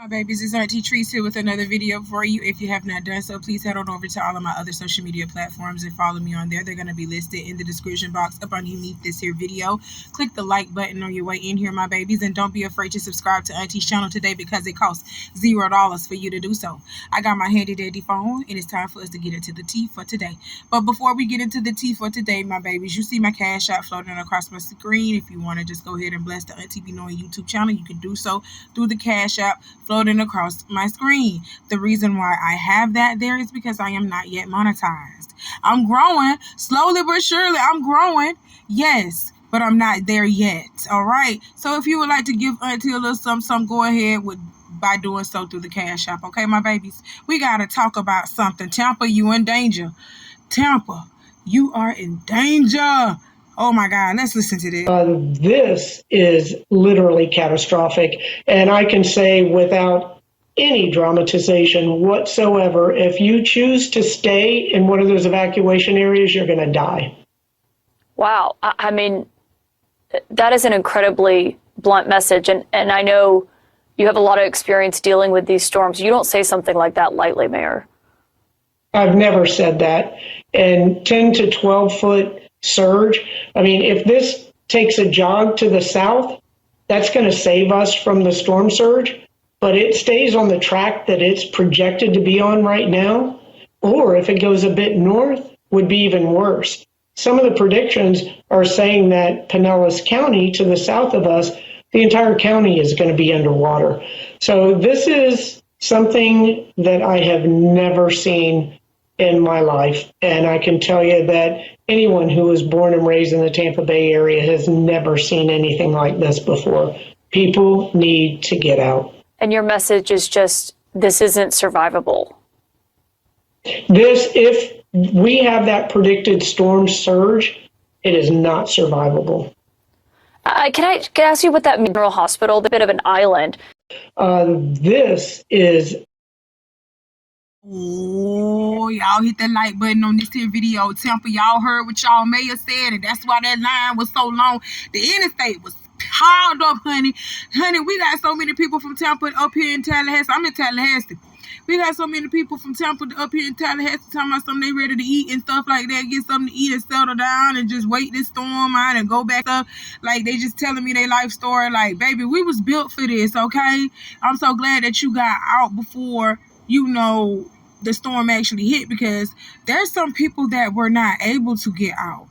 My babies, it's Auntie Trice here with another video for you. If you have not done so, please head on over to all of my other social media platforms and follow me on there. They're going to be listed in the description box up underneath this here video. Click the like button on your way in here, my babies, and don't be afraid to subscribe to Auntie's channel today because it costs $0 for you to do so. I got my handy dandy phone and it's time for us to get into the tea for today. But before we get into the tea for today, my babies, you see my Cash App floating across my screen. If you want to just go ahead and bless the Auntie Be Knowing YouTube channel, you can do so through the Cash App floating across my screen. The reason why I have that there is because I am not yet monetized. I'm growing slowly but surely. I'm growing, yes, but I'm not there yet. All right. So if you would like to give Auntie a little something, go ahead by doing so through the Cash App. Okay, my babies, we gotta talk about something. Tampa, you in danger. Tampa, you are in danger. Oh my God, let's listen to this. This is literally catastrophic. And I can say without any dramatization whatsoever, if you choose to stay in one of those evacuation areas, you're going to die. Wow. I mean, that is an incredibly blunt message. And I know you have a lot of experience dealing with these storms. You don't say something like that lightly, Mayor. I've never said that. And 10 to 12 foot surge. I mean, if this takes a jog to the south, that's going to save us from the storm surge, but it stays on the track that it's projected to be on right now, or if it goes a bit north, would be even worse. Some of the predictions are saying that Pinellas County, to the south of us, the entire county is going to be underwater. So this is something that I have never seen in my life, and I can tell you that anyone who was born and raised in the Tampa Bay area has never seen anything like this before. People need to get out. And your message is just, this isn't survivable. If we have that predicted storm surge, it is not survivable. Can I ask you what that Mineral Hospital, a bit of an island? This is... Oh, y'all hit that like button on this here video. Tampa, y'all heard what y'all mayor said, and that's why that line was so long. The interstate was piled up, honey. Honey, we got so many people from Tampa up here in Tallahassee. I'm in Tallahassee. We got so many people from Tampa up here in Tallahassee talking about something they ready to eat and stuff like that. Get something to eat and settle down and just wait this storm out and go back up. Like, they just telling me their life story. Like, baby, we was built for this, okay? I'm so glad that you got out before, you know, the storm actually hit, because there's some people that were not able to get out.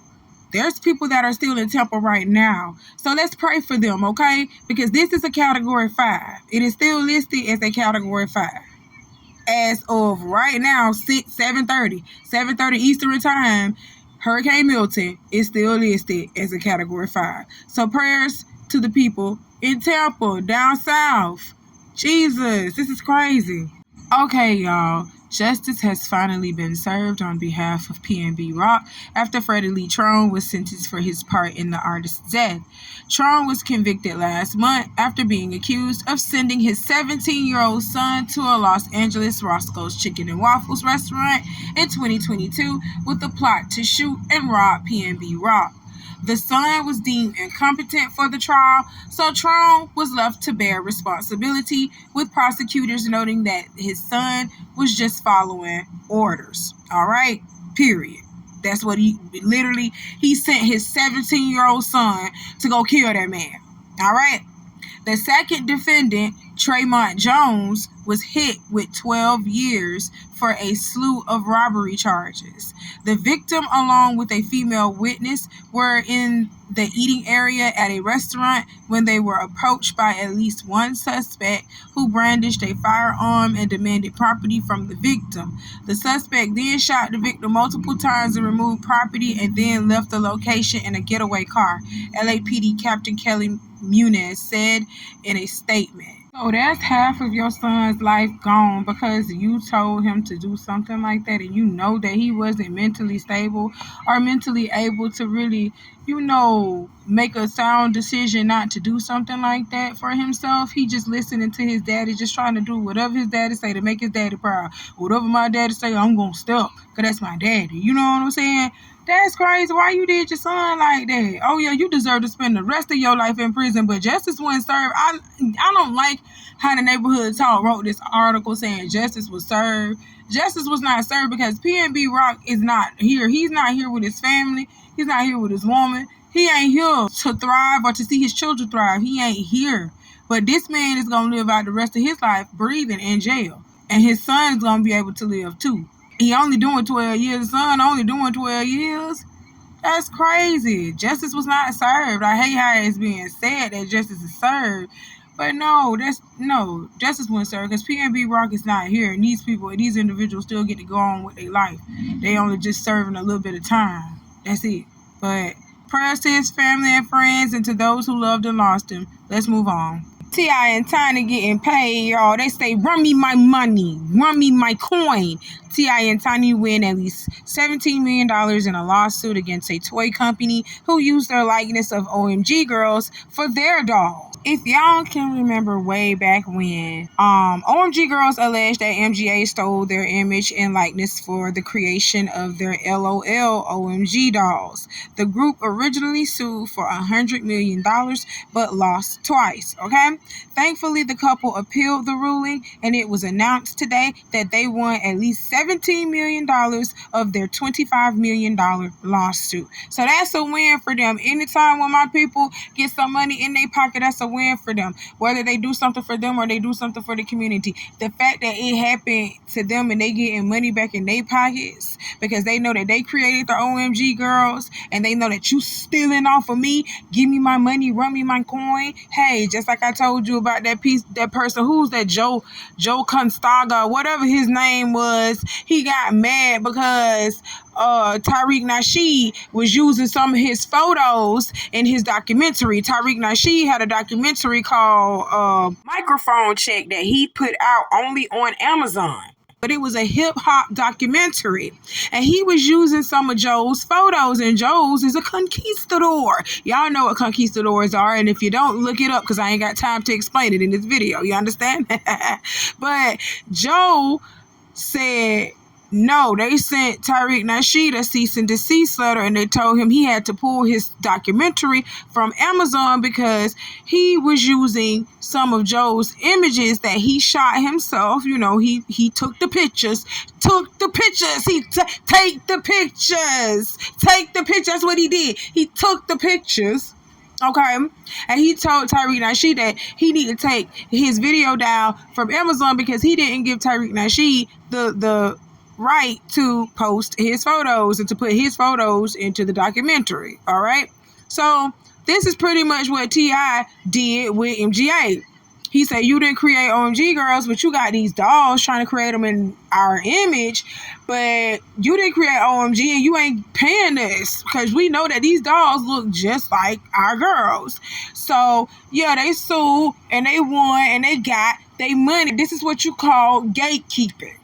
There's people that are still in Tampa right now. So let's pray for them, okay? Because this is a Category 5. It is still listed as a Category 5. As of right now, 7:30 Eastern time, Hurricane Milton is still listed as a Category 5. So prayers to the people in Tampa, down south. Jesus, this is crazy. Okay, y'all. Justice has finally been served on behalf of PNB Rock after Freddie Lee Trone was sentenced for his part in the artist's death. Trone was convicted last month after being accused of sending his 17-year-old son to a Los Angeles Roscoe's Chicken and Waffles restaurant in 2022 with a plot to shoot and rob PNB Rock. The son was deemed incompetent for the trial, so Trone was left to bear responsibility, with prosecutors noting that his son was just following orders. All right, period. That's what he sent his 17-year-old son to go kill that man. All right. The second defendant, Tremont Jones, was hit with 12 years for a slew of robbery charges. The victim, along with a female witness, were in the eating area at a restaurant when they were approached by at least one suspect who brandished a firearm and demanded property from the victim. The suspect then shot the victim multiple times and removed property, and then left the location in a getaway car, LAPD Captain Kelly Muniz said in a statement. So that's half of your son's life gone because you told him to do something like that, and you know that he wasn't mentally stable or mentally able to really, you know, make a sound decision not to do something like that for himself. He just listening to his daddy, just trying to do whatever his daddy say to make his daddy proud. Whatever my daddy say, I'm gonna step, because that's my daddy. You know what I'm saying? That's crazy. Why you did your son like that? Oh yeah, you deserve to spend the rest of your life in prison, but justice wasn't served. I don't like how the neighborhood talk wrote this article saying justice was served. Justice was not served because PNB Rock is not here. He's not here with his family. He's not here with his woman. He ain't here to thrive or to see his children thrive. He ain't here. But this man is gonna live out the rest of his life breathing in jail, and his son is gonna be able to live too. He only doing 12 years. The son only doing 12 years. That's crazy. Justice was not served. I hate how it's being said that justice is served. But no, justice wasn't served because PNB Rock is not here. And these individuals still get to go on with their life. They only just serving a little bit of time. That's it. But prayers to his family and friends and to those who loved and lost him. Let's move on. T.I. and Tiny getting paid, y'all. They say, run me my money. Run me my coin. T.I. and Tiny win at least $17 million in a lawsuit against a toy company who used their likeness of OMG girls for their doll. If y'all can remember way back when, OMG girls alleged that MGA stole their image and likeness for the creation of their LOL OMG dolls. The group originally sued for $100 million, but lost twice, okay? Thankfully, the couple appealed the ruling, and it was announced today that they won at least $17 million of their $25 million lawsuit. So that's a win for them. Anytime when my people get some money in their pocket, that's a win for them. Whether they do something for them or they do something for the community. The fact that it happened to them and they getting money back in their pockets because they know that they created the OMG girls and they know that you stealing off of me, give me my money, run me my coin. Hey, just like I told you about that person, who's that Joe Constaga, whatever his name was, he got mad because Tariq Nasheed was using some of his photos in his documentary. Tariq Nasheed had a documentary called Microphone Check that he put out only on Amazon. But it was a hip-hop documentary. And he was using some of Joe's photos. And Joe's is a conquistador. Y'all know what conquistadors are. And if you don't, look it up because I ain't got time to explain it in this video. You understand? But Joe said, no, they sent Tariq Nasheed a cease and desist letter, and they told him he had to pull his documentary from Amazon because he was using some of Joe's images that he shot himself. You know, he took the pictures. Take the pictures. That's what he did. He took the pictures. Okay, and he told Tariq Nasheed that he needed to take his video down from Amazon because he didn't give Tariq Nasheed the right to post his photos and to put his photos into the documentary. All right, so this is pretty much what T.I. did with MGA. He said, you didn't create OMG girls, but you got these dolls trying to create them in our image, but you didn't create OMG and you ain't paying us because we know that these dolls look just like our girls. So yeah, they sued and they won and they got their money. This is what you call gatekeeping.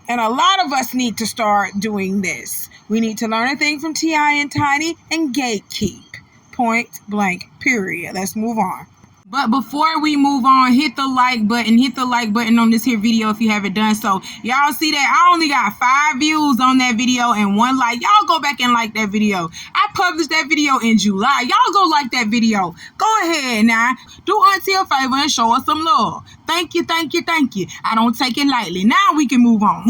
And a lot of us need to start doing this. We need to learn a thing from T.I. and Tiny and gatekeep. Point blank, period. Let's move on. But before we move on, hit the like button on this here video if you haven't done so. Y'all see that I only got 5 views on that video and 1 like. Y'all go back and like that video. I published that video in July. Y'all go like that video. Go ahead now. Do Auntie a favor and show us some love. Thank you. I don't take it lightly. Now we can move on.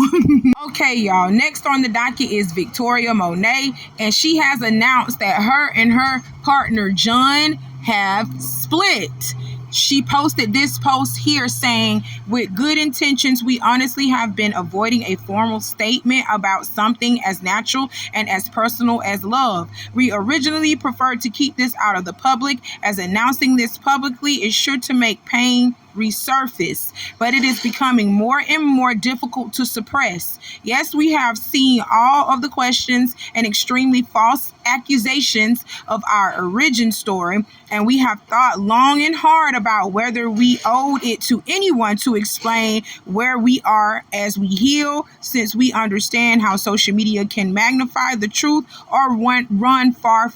Okay, y'all. Next on the docket is Victoria Monet, and she has announced that her and her partner John have split. She posted this post here saying, with good intentions, we honestly have been avoiding a formal statement about something as natural and as personal as love. We originally preferred to keep this out of the public, as announcing this publicly is sure to make pain resurface, but it is becoming more and more difficult to suppress. Yes, we have seen all of the questions and extremely false accusations of our origin story, and we have thought long and hard about whether we owed it to anyone to explain where we are as we heal, since we understand how social media can magnify the truth or run far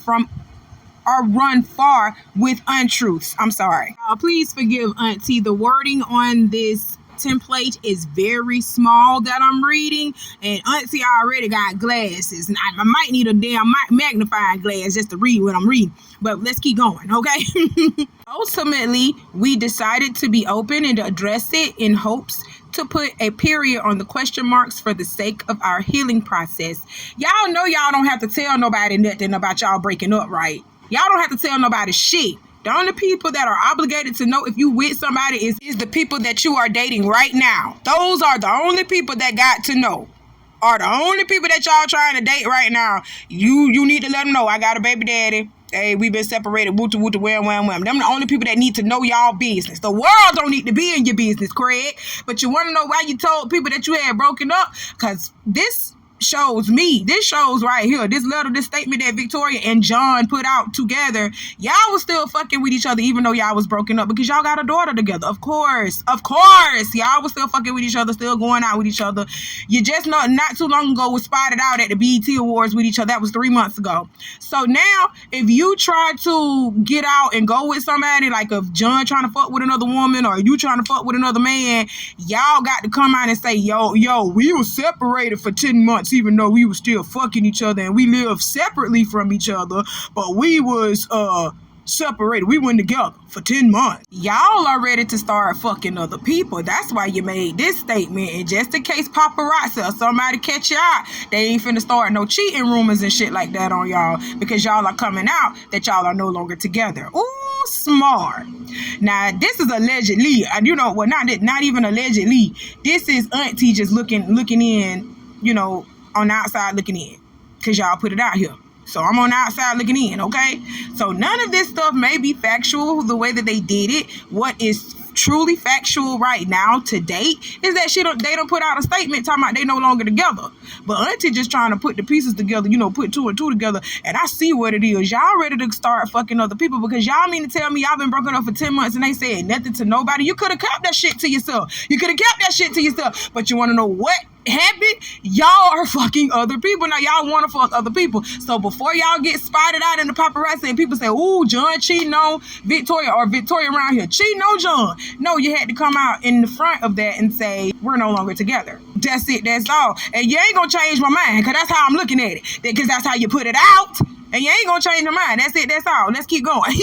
with untruths. I'm sorry. Please forgive Auntie. The wording on this template is very small that I'm reading, and Auntie already got glasses, and I might need a damn magnifying glass just to read what I'm reading, but let's keep going, okay? Ultimately, we decided to be open and address it in hopes to put a period on the question marks for the sake of our healing process. Y'all know y'all don't have to tell nobody nothing about y'all breaking up, right? Y'all don't have to tell nobody shit. The only people that are obligated to know if you with somebody is the people that you are dating right now. Those are the only people that got to know. Are the only people that y'all trying to date right now. You need to let them know, I got a baby daddy. Hey, we've been separated. Woo-ta, woo-ta, wham, wham, wham. Them the only people that need to know y'all business. The world don't need to be in your business, Craig. But you want to know why you told people that you had broken up? Because this shows right here, this letter, this statement that Victoria and John put out together, y'all was still fucking with each other even though y'all was broken up because y'all got a daughter together. Of course, y'all was still fucking with each other, still going out with each other. You just not too long ago was spotted out at the BET Awards with each other. That was 3 months ago. So now, if you try to get out and go with somebody, like if John trying to fuck with another woman or you trying to fuck with another man, y'all got to come out and say, yo, we were separated for 10 months even though we were still fucking each other and we lived separately from each other, but we was separated. We went together for 10 months. Y'all are ready to start fucking other people. That's why you made this statement. And just in case paparazzi or somebody catch you out, they ain't finna start no cheating rumors and shit like that on y'all because y'all are coming out that y'all are no longer together. Ooh, smart. Now, this is allegedly, not even allegedly. This is Auntie just looking in, on the outside looking in, because y'all put it out here. So I'm on the outside looking in, okay? So none of this stuff may be factual the way that they did it. What is truly factual right now to date is that they don't put out a statement talking about they no longer together. But Auntie just trying to put the pieces together, put two and two together, and I see what it is. Y'all ready to start fucking other people because y'all mean to tell me y'all been broken up for 10 months and they said nothing to nobody? You could have kept that shit to yourself. But you want to know what happened? Y'all are fucking other people. Now y'all want to fuck other people. So before y'all get spotted out in the paparazzi and people say, ooh, John cheating on Victoria or Victoria around here cheating on John. No, you had to come out in the front of that and say, we're no longer together. That's it. That's all. And you ain't going to change my mind because that's how I'm looking at it. Because that's how you put it out. And you ain't going to change my mind. That's it. That's all. Let's keep going.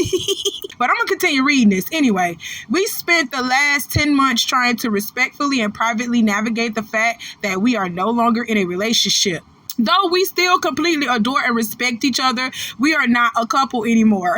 But I'm going to continue reading this. Anyway, we spent the last 10 months trying to respectfully and privately navigate the fact that we are no longer in a relationship. Though we still completely adore and respect each other, we are not a couple anymore.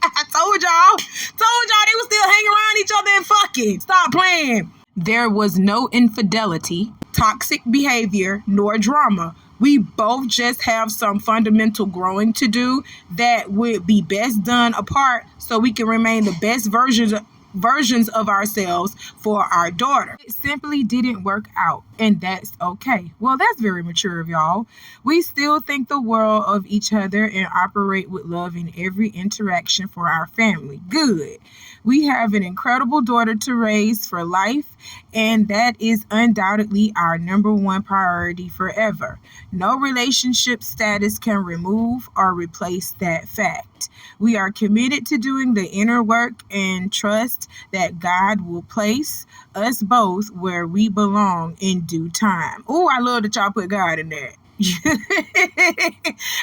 I told y'all they were still hanging around each other and fucking. Stop playing. There was no infidelity, toxic behavior, nor drama. We both just have some fundamental growing to do that would be best done apart so we can remain the best versions of ourselves for our daughter. It simply didn't work out, and that's okay. Well, that's very mature of y'all. We still think the world of each other and operate with love in every interaction for our family. Good. We have an incredible daughter to raise for life, and that is undoubtedly our number one priority forever. No relationship status can remove or replace that fact. We are committed to doing the inner work and trust that God will place us both where we belong in due time. Oh, I love that y'all put God in there.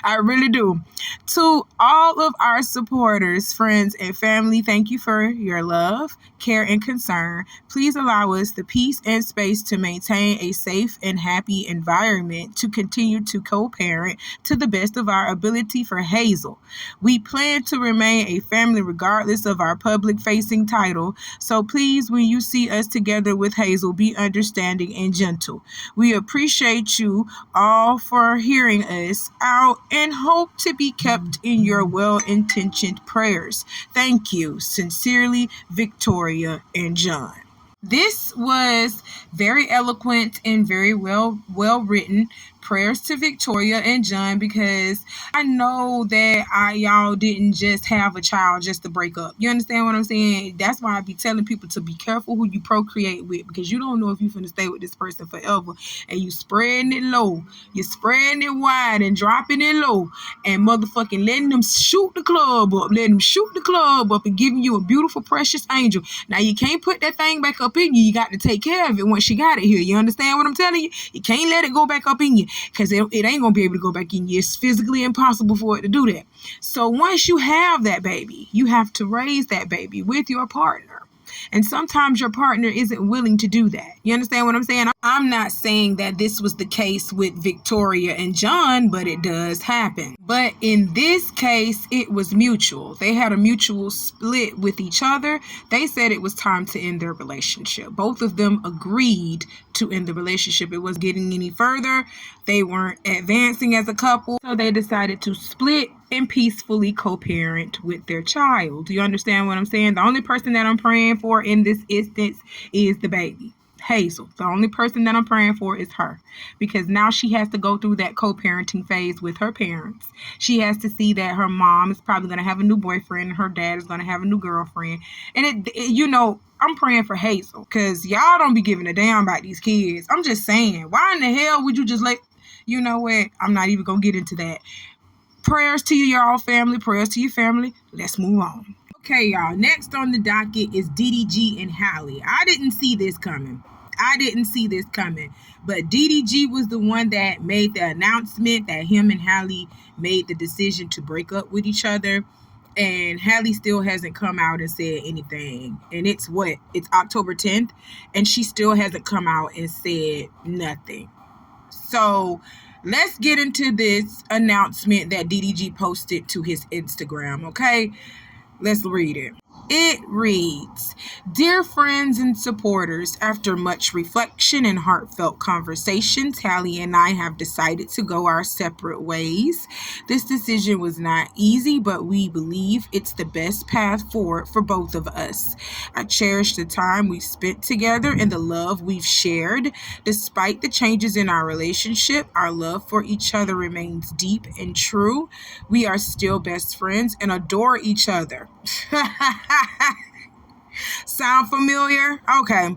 I really do. To all of our supporters, friends, and family, thank you for your love, care, and concern. Please allow us the peace and space to maintain a safe and happy environment to continue to co-parent to the best of our ability for Hazel. We plan to remain a family regardless of our public-facing title, so please, when you see us together with Hazel, be understanding and gentle. We appreciate you all for hearing us out and hope to be kept in your well-intentioned prayers. Thank you. Sincerely, Victoria and John. This was very eloquent and very well written. Prayers to Victoria and John, because I know that y'all didn't just have a child just to break up. You understand what I'm saying? That's why I be telling people to be careful who you procreate with, because you don't know if you're finna stay with this person forever. And you spreading it low, you spreading it wide and dropping it low, and motherfucking letting them shoot the club up, and giving you a beautiful, precious angel. Now you can't put that thing back up in you. You got to take care of it once you got it here. You understand what I'm telling you? You can't let it go back up in you, because it ain't gonna be able to go back in you. It's physically impossible for it to do that. So once you have that baby, you have to raise that baby with your partner. And sometimes your partner isn't willing to do that. You understand what I'm saying? I'm not saying that this was the case with Victoria and John, but it does happen. But in this case, it was mutual. They had a mutual split with each other. They said it was time to end their relationship. Both of them agreed to end the relationship. It wasn't getting any further. They weren't advancing as a couple. So they decided to split and peacefully co-parent with their child. Do you understand what I'm saying? The only person that I'm praying for in this instance is the baby, Hazel. The only person that I'm praying for is her, because now she has to go through that co-parenting phase with her parents. She has to see that her mom is probably going to have a new boyfriend and her dad is going to have a new girlfriend. And I'm praying for Hazel, because y'all don't be giving a damn about these kids. I'm just saying, why in the hell would you just you know what? I'm not even going to get into that. Prayers to you, y'all family. Prayers to your family. Let's move on. Okay, y'all. Next on the docket is DDG and Halle. I didn't see this coming. But DDG was the one that made the announcement that him and Halle made the decision to break up with each other. And Halle still hasn't come out and said anything. And it's October 10th. And she still hasn't come out and said nothing. So let's get into this announcement that DDG posted to his Instagram, okay? Let's read it. It reads, "Dear friends and supporters, after much reflection and heartfelt conversations, Halle and I have decided to go our separate ways. This decision was not easy, but we believe it's the best path forward for both of us. I cherish the time we spent together and the love we've shared. Despite the changes in our relationship, our love for each other remains deep and true. We are still best friends and adore each other." Sound familiar? Okay.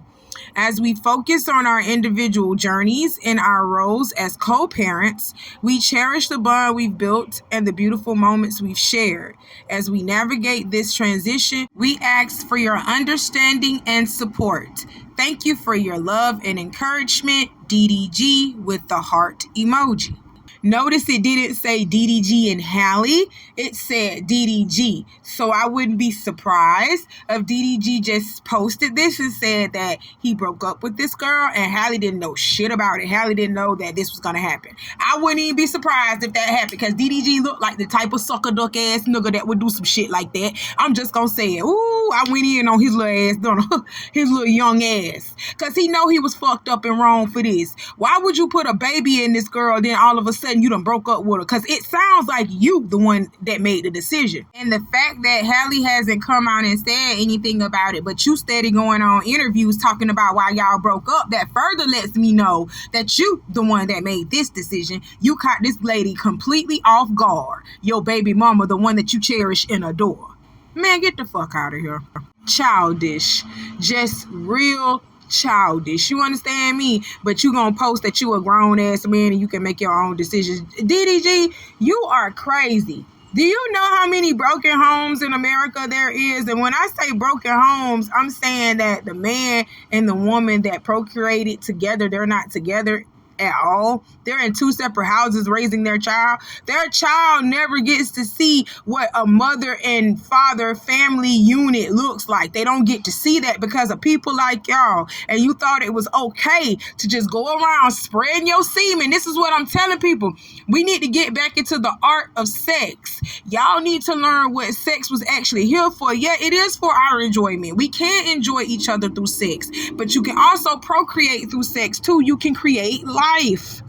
As we focus on our individual journeys and our roles as co-parents, we cherish the bond we've built and the beautiful moments we've shared. As we navigate this transition, we ask for your understanding and support. Thank you for your love and encouragement. DDG with the heart emoji. Notice it didn't say DDG and Halle. It said DDG. So I wouldn't be surprised if DDG just posted this and said that he broke up with this girl and Halle didn't know shit about it. Halle didn't know that this was going to happen. I wouldn't even be surprised if that happened, because DDG looked like the type of sucker duck ass nigga that would do some shit like that. I'm just going to say it. Ooh, I went in on his little ass, his little young ass, because he know he was fucked up and wrong for this. Why would you put a baby in this girl, then all of a sudden you done broke up with her? Because it sounds like you the one that made the decision. And the fact that Halle hasn't come out and said anything about it, but you steady going on interviews talking about why y'all broke up, that further lets me know that you the one that made this decision. You caught this lady completely off guard. Your baby mama, the one that you cherish and adore. Man, get the fuck out of here. Childish. Just real childish. You understand me? But you gonna post that you a grown ass man and you can make your own decisions. DDG, you are crazy. Do you know how many broken homes in America there is? And when I say broken homes, I'm saying that the man and the woman that procreated together, they're not together at all. They're in two separate houses raising their child. Their child never gets to see what a mother and father family unit looks like. They don't get to see that because of people like y'all. And you thought it was okay to just go around spreading your semen. This is what I'm telling people. We need to get back into the art of sex. Y'all need to learn what sex was actually here for. Yeah, it is for our enjoyment. We can enjoy each other through sex, but you can also procreate through sex too. You can create life.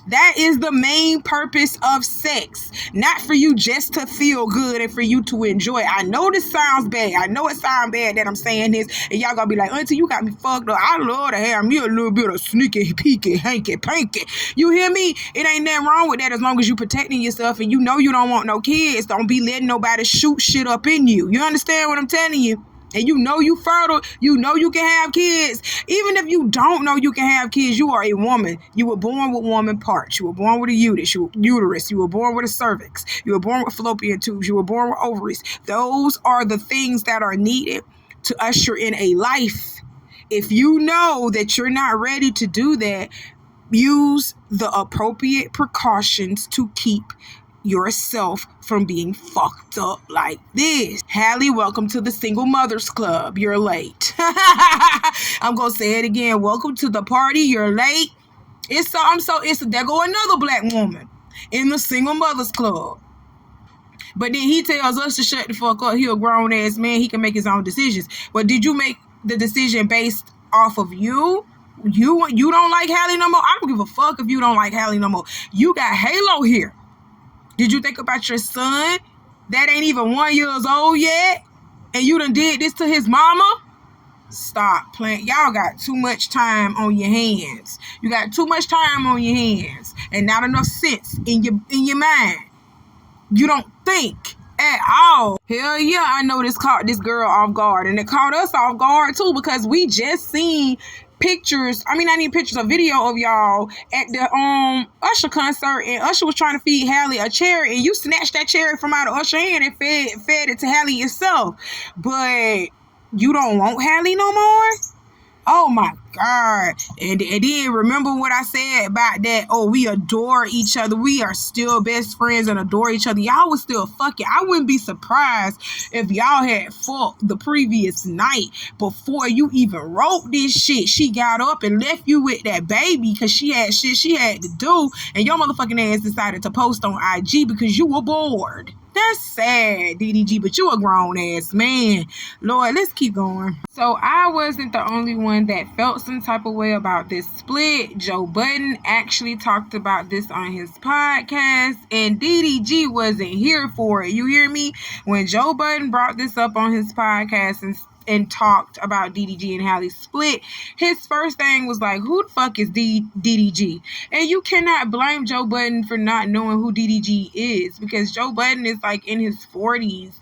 That is the main purpose of sex. Not for you just to feel good and for you to enjoy. I know this sounds bad. I know it sounds bad that I'm saying this. And y'all gonna be like, Auntie, you got me fucked up. I love to have me a little bit of sneaky, peeky, hanky, panky. You hear me? It ain't nothing wrong with that as long as you protecting yourself and you know you don't want no kids. Don't be letting nobody shoot shit up in you. You understand what I'm telling you? And you know you fertile, you know you can have kids. Even if you don't know you can have kids, you are a woman. You were born with woman parts. You were born with a uterus. You were born with a cervix. You were born with fallopian tubes. You were born with ovaries. Those are the things that are needed to usher in a life. If you know that you're not ready to do that, use the appropriate precautions to keep yourself from being fucked up like this. Halle, welcome to the Single Mothers Club. You're late. I'm gonna say it again. Welcome to the party. You're late. There go another black woman in the Single Mothers Club. But then he tells us to shut the fuck up. He a grown ass man. He can make his own decisions. But did you make the decision based off of you? You don't like Halle no more? I don't give a fuck if you don't like Halle no more. You got Halo here. Did you think about your son that ain't even 1 year old yet? And you done did this to his mama? Stop playing. Y'all got too much time on your hands. You got too much time on your hands and not enough sense in your mind. You don't think at all. Hell yeah, I know this caught this girl off guard. And it caught us off guard too because we just seen pictures, a video of y'all at the Usher concert, and Usher was trying to feed Halle a cherry, and you snatched that cherry from out of Usher's hand and fed it to Halle yourself. But you don't want Halle no more? Oh my God. And then remember what I said about that, we adore each other. We are still best friends and adore each other. Y'all was still fucking. I wouldn't be surprised if y'all had fucked the previous night before you even wrote this shit. She got up and left you with that baby because she had shit she had to do, and your motherfucking ass decided to post on IG because you were bored. That's sad, DDG, but you a grown ass man. Lord, let's keep going. So I wasn't the only one that felt some type of way about this split. Joe Budden actually talked about this on his podcast, and DDG wasn't here for it. You hear me? When Joe Budden brought this up on his podcast and talked about DDG and Halle's split, his first thing was like, who the fuck is DDG? And you cannot blame Joe Budden for not knowing who DDG is, because Joe Budden is like in his 40s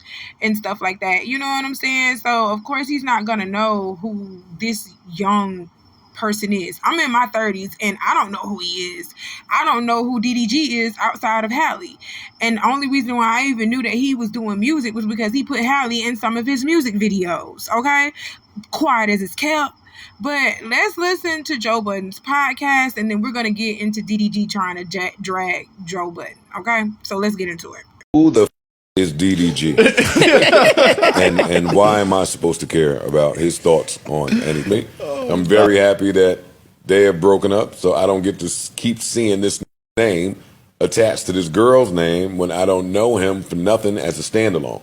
and stuff like that. You know what I'm saying? So of course he's not gonna know who this young person is. I'm in my 30s and I don't know who he is. I don't know who DDG is outside of Halle. And the only reason why I even knew that he was doing music was because he put Halle in some of his music videos. Okay? Quiet as it's kept. But let's listen to Joe Budden's podcast, and then we're going to get into DDG trying to drag Joe Budden. Okay? So let's get into it. Who the is DDG? and why am I supposed to care about his thoughts on anything? I'm very happy that they have broken up, so I don't get to keep seeing this name attached to this girl's name when I don't know him for nothing as a standalone.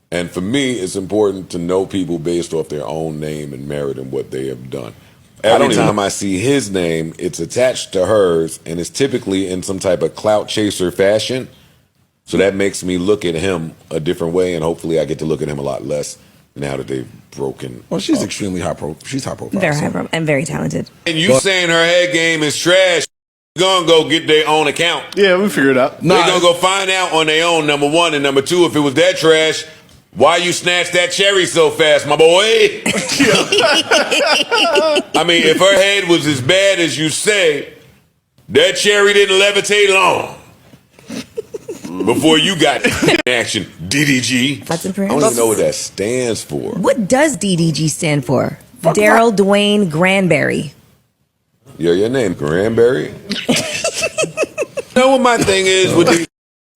And for me, it's important to know people based off their own name and merit and what they have done. Every time I see his name, it's attached to hers, and it's typically in some type of clout chaser fashion. So that makes me look at him a different way, and hopefully I get to look at him a lot less now that they've broken. Well, she's extremely high profile. She's high profile. Very high profile and very talented. And you saying her head game is trash, gonna go get their own account. Yeah, we figured it out. They're gonna go find out on their own, number one. And number two, if it was that trash, why you snatched that cherry so fast, my boy? I mean, if her head was as bad as you say, that cherry didn't levitate long before you got action, DDG. That's I impressive. don't even know what that stands for. What does DDG stand for? Daryl Dwayne Granberry. Yeah, your name, Granberry? You know what my thing is with these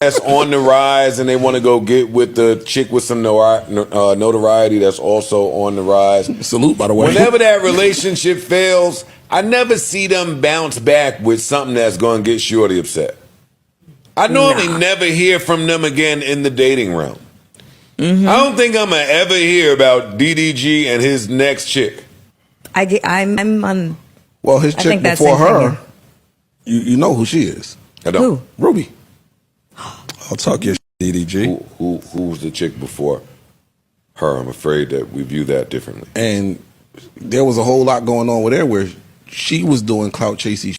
that's on the rise and they want to go get with the chick with some notoriety that's also on the rise. Salute, by the way. Whenever that relationship fails, I never see them bounce back with something that's going to get Shorty upset. I normally never hear from them again in the dating realm. I don't think I'm going to ever hear about DDG and his next chick. I'm on. Well, his chick before her. You know who she is? I don't. Who? Ruby. I'll talk your DDG. Who was the chick before her? I'm afraid that we view that differently. And there was a whole lot going on with her where she was doing clout chasey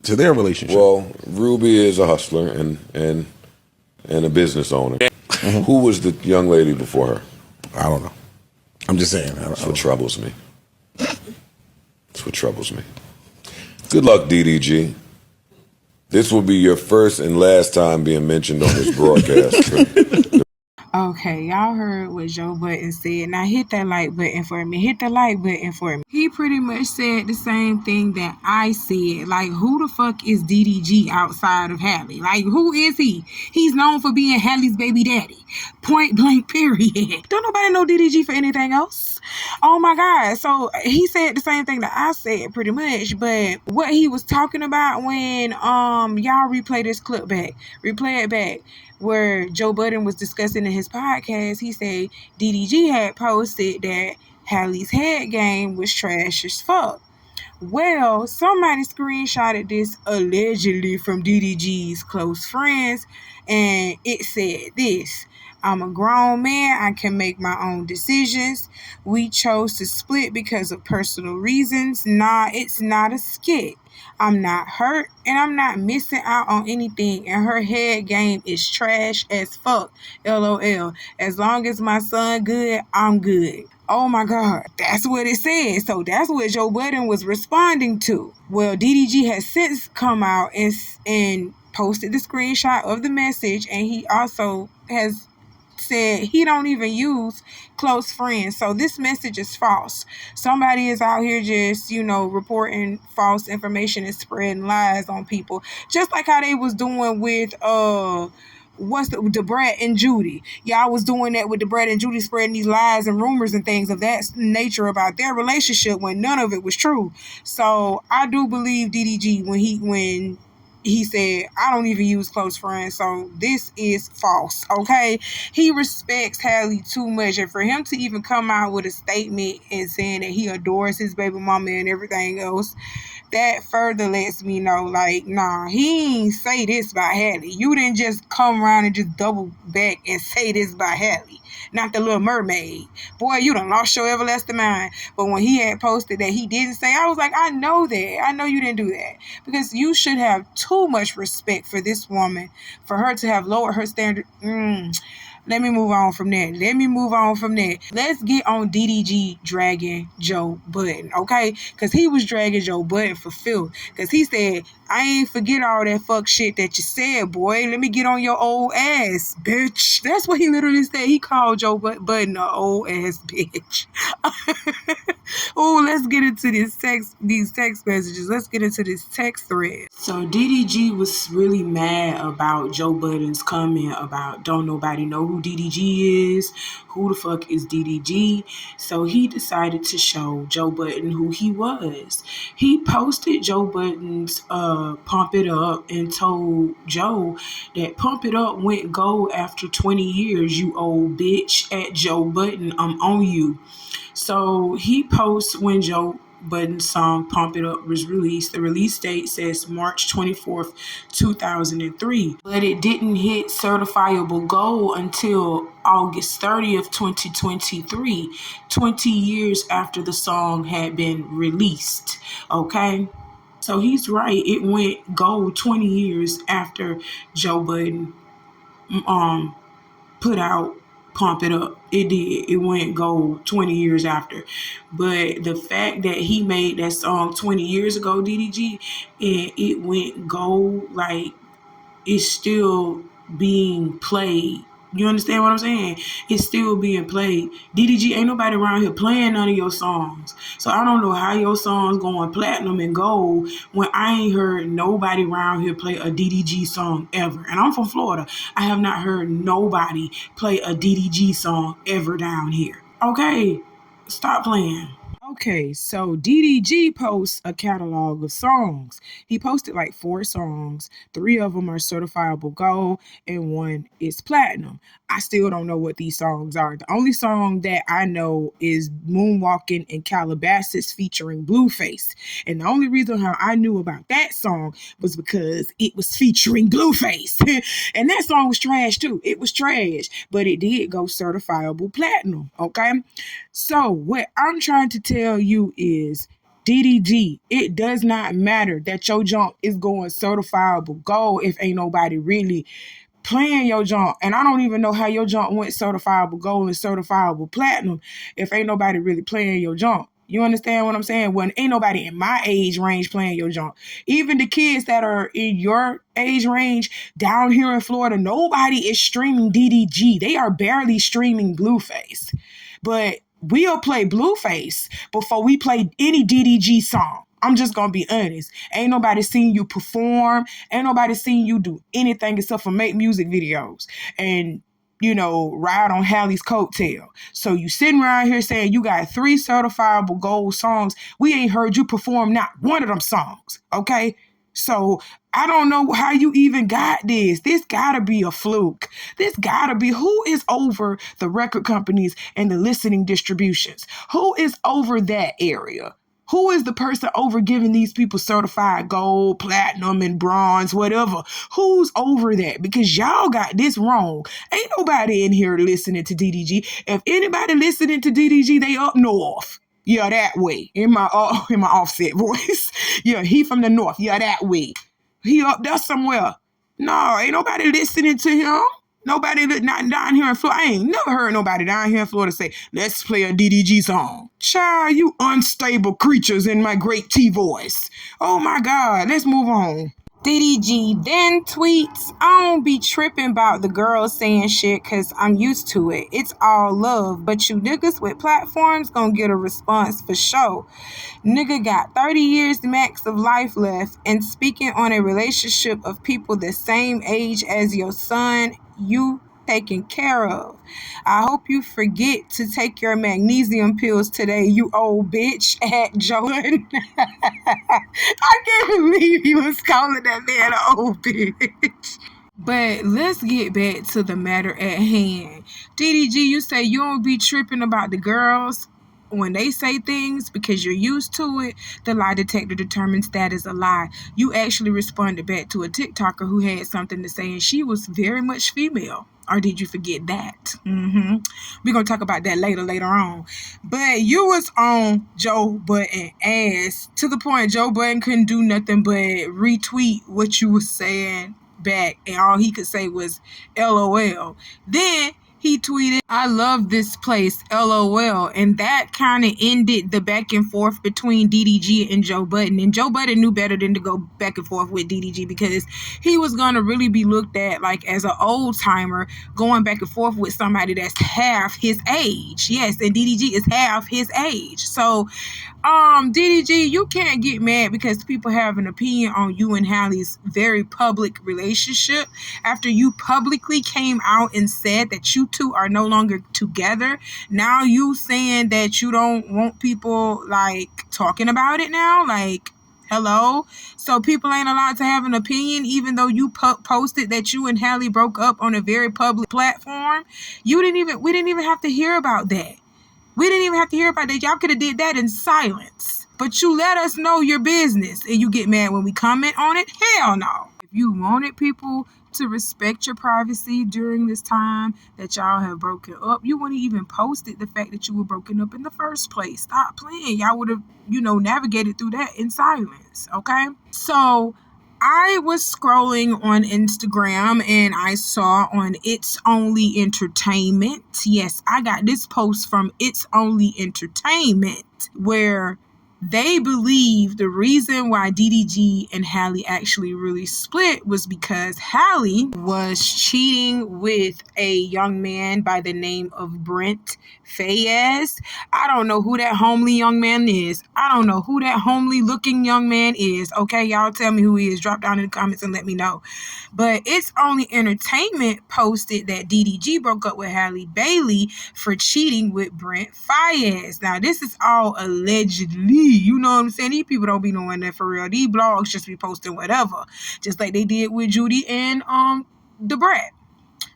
to their relationship. Well, Ruby is a hustler and a business owner. Mm-hmm. Who was the young lady before her? I don't know. I'm just saying. That's what troubles me. That's what troubles me. Good luck, DDG. This will be your first and last time being mentioned on this broadcast. Okay, y'all heard what Joe Budden said. Now hit that like button for me. Hit the like button for me. He pretty much said the same thing that I said. Like, who the fuck is DDG outside of Halle? Like, who is he? He's known for being Halle's baby daddy. Point blank, period. Don't nobody know DDG for anything else. Oh my God. So he said the same thing that I said pretty much. But what he was talking about when y'all replay this clip back, replay it back, where Joe Budden was discussing in his podcast, he said DDG had posted that Halle's head game was trash as fuck. Well, somebody screenshotted this allegedly from DDG's close friends, and it said this: I'm a grown man. I can make my own decisions. We chose to split because of personal reasons. Nah, it's not a skit. I'm not hurt and I'm not missing out on anything. And her head game is trash as fuck. LOL. As long as my son good, I'm good. Oh my God. That's what it said. So that's what Joe Budden was responding to. Well, DDG has since come out and posted the screenshot of the message. And he also has said he don't even use close friends. So this message is false. Somebody is out here just, reporting false information and spreading lies on people. Just like how they was doing with the Brad and Judy. Y'all was doing that with the Brad and Judy, spreading these lies and rumors and things of that nature about their relationship when none of it was true. So I do believe DDG when he said, I don't even use close friends, so this is false, okay? He respects Halle too much, and for him to even come out with a statement and saying that he adores his baby mama and everything else, that further lets me know, like, nah, he ain't say this about Halle. You didn't just come around and just double back and say this about Halle, not the Little Mermaid. Boy, you done lost your everlasting mind. But when he had posted that he didn't say, I was like, I know that. I know you didn't do that. Because you should have too much respect for this woman, for her to have lowered her standard. Let me move on from that. Let's get on DDG dragging Joe Budden, okay? Because he was dragging Joe Budden for filth. Because he said, I ain't forget all that fuck shit that you said, boy. Let me get on your old ass, bitch. That's what he literally said. He called Joe Budden an old ass bitch. Oh, let's get into these text messages. Let's get into this text thread. So DDG was really mad about Joe Budden's comment about don't nobody know who DDG is. Who the fuck is DDG? So he decided to show Joe Budden who he was. He posted Joe Budden's Pump It Up and told Joe that Pump It Up went gold after 20 years, you old bitch, at Joe Budden. I'm on you. So he posts when Joe Budden's song Pump It Up was released. The release date says March 24th, 2003. But it didn't hit certifiable gold until August 30th, 2023, 20 years after the song had been released. Okay? So he's right. It went gold 20 years after Joe Budden put out Pump It Up. It did. It went gold 20 years after. But the fact that he made that song 20 years ago, DDG, and it went gold, like, it's still being played. You understand what I'm saying? It's still being played. DDG, ain't nobody around here playing none of your songs. So I don't know how your songs going platinum and gold when I ain't heard nobody around here play a DDG song ever. And I'm from Florida. I have not heard nobody play a DDG song ever down here. Okay, stop playing. Okay, so DDG posts a catalog of songs. He posted like 4 songs. 3 of them are certifiable gold and 1 is platinum. I still don't know what these songs are. The only song that I know is Moonwalking in Calabasas featuring Blueface. And the only reason how I knew about that song was because it was featuring Blueface. And that song was trash too. It was trash, but it did go certifiable platinum, okay? So what I'm trying to tell you is DDG, it does not matter that your junk is going certifiable gold if ain't nobody really playing your junk. And I don't even know how your junk went certifiable gold and certifiable platinum if ain't nobody really playing your junk. You understand what I'm saying? When ain't nobody in my age range playing your junk. Even the kids that are in your age range down here in Florida, nobody is streaming DDG. They are barely streaming Blueface. But we'll play Blueface before we play any DDG song. I'm just gonna be honest. Ain't nobody seen you perform. Ain't nobody seen you do anything except for make music videos and, you know, ride on Halle's coattail. So you sitting around here saying you got 3 certifiable gold songs. We ain't heard you perform not one of them songs, okay? So I don't know how you even got this. This gotta be a fluke. This gotta be, who is over the record companies and the listening distributions? Who is over that area? Who is the person over giving these people certified gold, platinum, and bronze, whatever? Who's over that? Because y'all got this wrong. Ain't nobody in here listening to DDG. If anybody listening to DDG, they up north. Yeah, that way. In my offset voice. Yeah, he from the north. Yeah, that way. He up there somewhere. No, ain't nobody listening to him. Nobody not down here in Florida. I ain't never heard nobody down here in Florida say, let's play a DDG song. Child, you unstable creatures in my great T voice. Oh my God, let's move on. DDG then tweets, I don't be tripping about the girls saying shit cause I'm used to it. It's all love, but you niggas with platforms gonna get a response for sure. Nigga got 30 years max of life left, and speaking on a relationship of people the same age as your son, you taken care of. I hope you forget to take your magnesium pills today, you old bitch, at Jordan. I can't believe he was calling that man an old bitch. But let's get back to the matter at hand. DDG, you say you don't be tripping about the girls when they say things because you're used to it. The lie detector determines that is a lie. You actually responded back to a TikToker who had something to say, and she was very much female. Or did you forget that? We're going to talk about that later on. But you was on Joe Budden ass to the point Joe Budden couldn't do nothing but retweet what you was saying back, and all he could say was LOL. Then he tweeted, I love this place, LOL. And that kind of ended the back and forth between DDG and Joe Budden. And Joe Budden knew better than to go back and forth with DDG because he was going to really be looked at like as an old timer going back and forth with somebody that's half his age. Yes, and DDG is half his age. So DDG, you can't get mad because people have an opinion on you and Halle's very public relationship after you publicly came out and said that you two are no longer together. Now you saying that you don't want people like talking about it now, like hello. So people ain't allowed to have an opinion even though you posted that you and Halle broke up on a very public platform. We didn't even have to hear about that. We didn't even have to hear about that. Y'all could have did that in silence. But you let us know your business and you get mad when we comment on it? Hell no. If you wanted people to respect your privacy during this time that y'all have broken up, you wouldn't even posted the fact that you were broken up in the first place. Stop playing. Y'all would have, navigated through that in silence, okay? So I was scrolling on Instagram and I saw on It's Only Entertainment. Yes, I got this post from It's Only Entertainment where They believe the reason why DDG and Halle actually really split was because Halle was cheating with a young man by the name of Brent Fayez. I don't know who that homely young man is. I don't know who that homely looking young man is. Okay, y'all tell me who he is. Drop down in the comments and let me know. But It's Only Entertainment posted that DDG broke up with Halle Bailey for cheating with Brent Fayez. Now, this is all allegedly. You know what I'm saying? These people don't be knowing that for real. These blogs just be posting whatever. Just like they did with Judy and the Brat.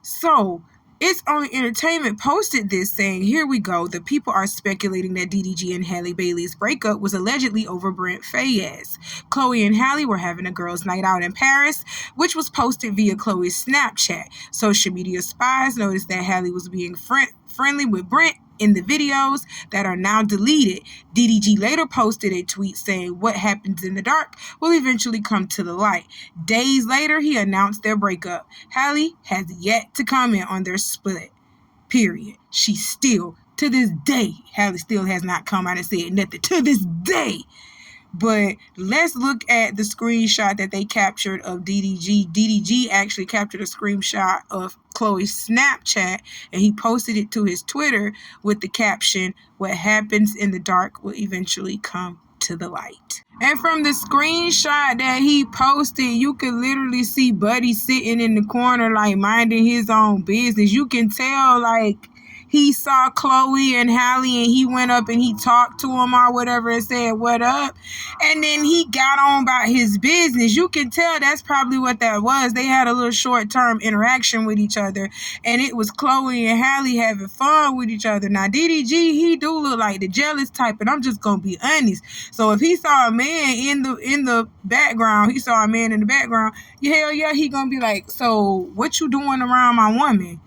So, It's Only Entertainment posted this saying, here we go. The people are speculating that DDG and Halle Bailey's breakup was allegedly over Brent Fayez. Chloe and Halle were having a girls' night out in Paris, which was posted via Chloe's Snapchat. Social media spies noticed that Halle was being friendly with Brent in the videos that are now deleted. DDG later posted a tweet saying what happens in the dark will eventually come to the light. Days later, he announced their breakup. Halle has yet to comment on their split, period. She still, to this day, Halle still has not come out and said nothing to this day. But let's look at the screenshot that they captured of DDG. DDG actually captured a screenshot of Chloe's Snapchat, and he posted it to his Twitter with the caption, what happens in the dark will eventually come to the light. And from the screenshot that he posted, you could literally see Buddy sitting in the corner, like minding his own business. You can tell, like, he saw Chloe and Halle and he went up and he talked to him or whatever and said, what up? And then he got on about his business. You can tell that's probably what that was. They had a little short-term interaction with each other, and it was Chloe and Halle having fun with each other. Now, DDG, he do look like the jealous type, and I'm just going to be honest. So if he saw a man in the background, hell yeah, he going to be like, so what you doing around my woman?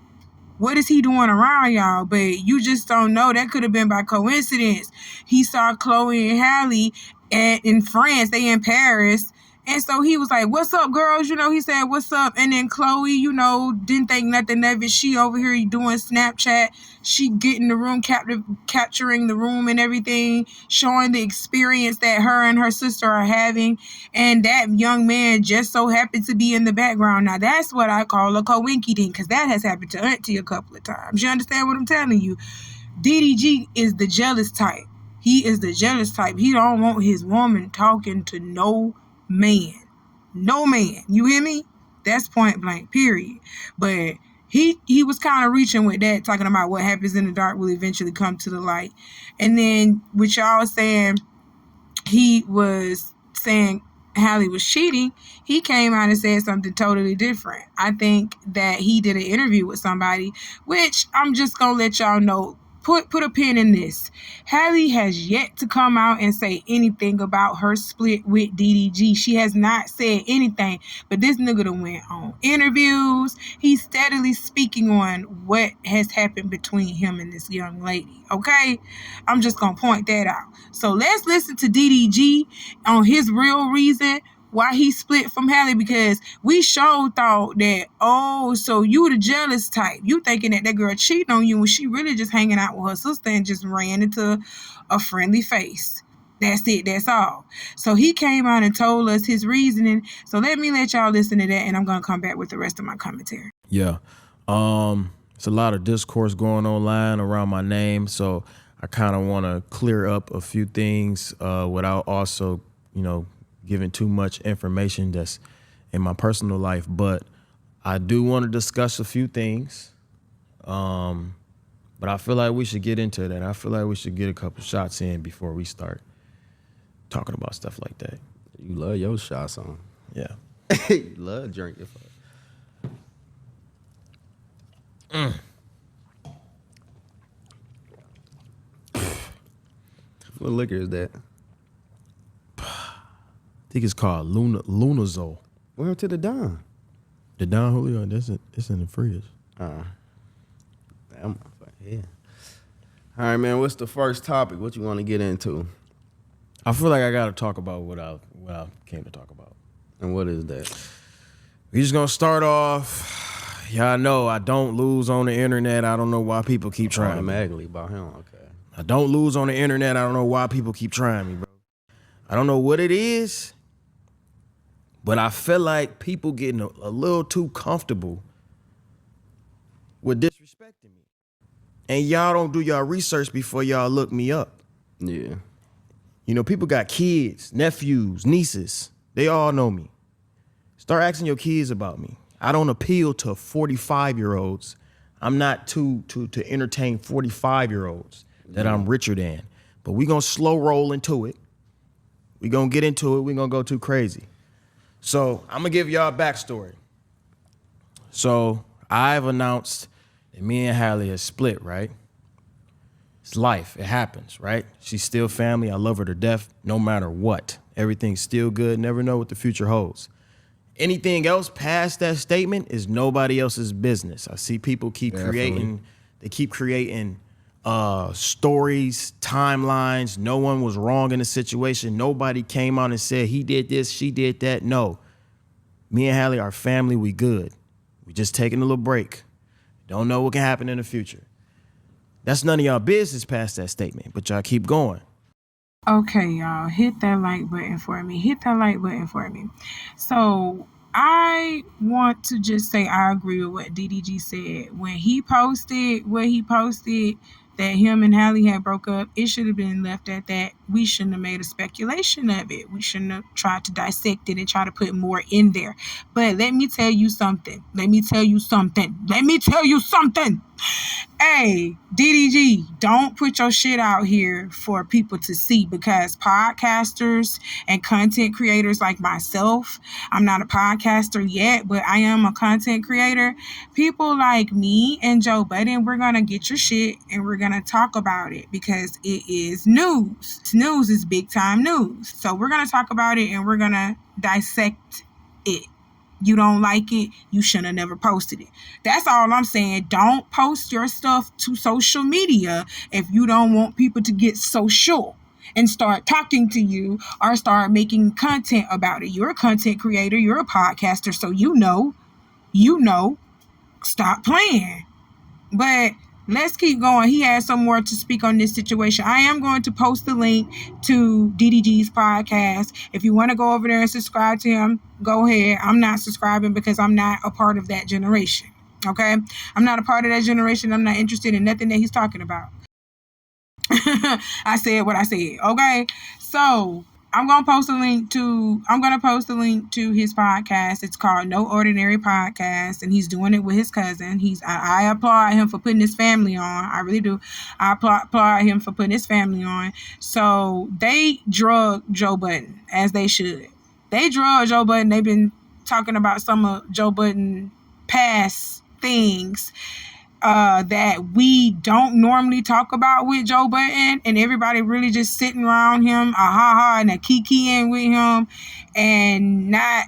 What is he doing around y'all? But you just don't know. That could have been by coincidence. He saw Chloe and Halle in France. They in Paris. And so he was like, what's up, girls? You know, he said, what's up? And then Chloe, you know, didn't think nothing of it. She over here doing Snapchat. She getting the room, capturing the room and everything, showing the experience that her and her sister are having. And that young man just so happened to be in the background. Now, that's what I call a coinky-dink, because that has happened to Auntie a couple of times. You understand what I'm telling you? DDG is the jealous type. He is the jealous type. He don't want his woman talking to no man. You hear me? That's point blank, period. But he was kind of reaching with that, talking about what happens in the dark will eventually come to the light. And then with y'all saying he was saying Halle was cheating, he came out and said something totally different. I think that he did an interview with somebody, which I'm just gonna let y'all know. Put a pin in this. Halle has yet to come out and say anything about her split with DDG. She has not said anything, but this nigga done went on interviews. He's steadily speaking on what has happened between him and this young lady, okay? I'm just going to point that out. So let's listen to DDG on his real reason why he split from Halle, because we sure thought that, oh, so you the jealous type. You thinking that girl cheating on you when she really just hanging out with her sister and just ran into a friendly face. That's it. That's all. So he came out and told us his reasoning. So let y'all listen to that, and I'm going to come back with the rest of my commentary. Yeah. It's a lot of discourse going online around my name, so I kind of want to clear up a few things without also, giving too much information that's in my personal life. But I do want to discuss a few things. But I feel like we should get into that. I feel like we should get a couple shots in before we start talking about stuff like that. You love your shots on. Yeah. You love drinking. What liquor is that? I think it's called Lunazol. Where to the Don? The Don Julio, it's in the fridge. That motherfucker, yeah. All right, man, what's the first topic? What you want to get into? I feel like I got to talk about what I came to talk about. And what is that? We just going to start off. Y'all know I don't lose on the internet. I don't know why people keep trying me. Automatically about him, okay. I don't lose on the internet. I don't know why people keep trying me, bro. I don't know what it is, but I feel like people getting a little too comfortable with disrespecting me. And y'all don't do y'all research before y'all look me up. Yeah. You know, people got kids, nephews, nieces. They all know me. Start asking your kids about me. I don't appeal to 45-year-olds. I'm not to entertain 45-year-olds that I'm richer than. But we gonna slow roll into it. We gonna get into it. We gonna go too crazy. So I'm gonna give y'all a backstory. So I've announced that me and Halle is split, right? It's life. It happens, right? She's still family. I love her to death, no matter what. Everything's still good. Never know what the future holds. Anything else past that statement is nobody else's business. I see people keep creating stories, timelines. No one was wrong in the situation. Nobody came out and said he did this, she did that. No. Me and Halle are family. We good. We just taking a little break. Don't know what can happen in the future. That's none of y'all business past that statement, but y'all keep going. Okay, y'all, hit that like button for me. Hit that like button for me. So I want to just say I agree with what DDG said. When he posted what he posted, that him and Halle had broke up, it should have been left at that. We shouldn't have made a speculation of it. We shouldn't have tried to dissect it and try to put more in there. But let me tell you something. Hey, DDG, don't put your shit out here for people to see, because podcasters and content creators like myself, I'm not a podcaster yet, but I am a content creator. People like me and Joe Budden, we're going to get your shit and we're going to talk about it because it is news. News is big time news. So we're going to talk about it and we're going to dissect it. You don't like it, you shouldn't have never posted it. That's all I'm saying. Don't post your stuff to social media if you don't want people to get social and start talking to you or start making content about it. You're a content creator, you're a podcaster, so you know, stop playing. But let's keep going. He has some more to speak on this situation. I am going to post the link to DDG's podcast. If you want to go over there and subscribe to him, go ahead. I'm not subscribing because I'm not a part of that generation. Okay? I'm not a part of that generation. I'm not interested in nothing that he's talking about. I said what I said. Okay? So I'm gonna post a link to his podcast. It's called No Ordinary Podcast, and he's doing it with his cousin. I applaud him for putting his family on. I really do. I applaud him for putting his family on. So they drug Joe Budden, as they should. They drug Joe Budden. They've been talking about some of Joe Budden past things that we don't normally talk about with Joe Budden, and everybody really just sitting around him, and a kikiing with him, and not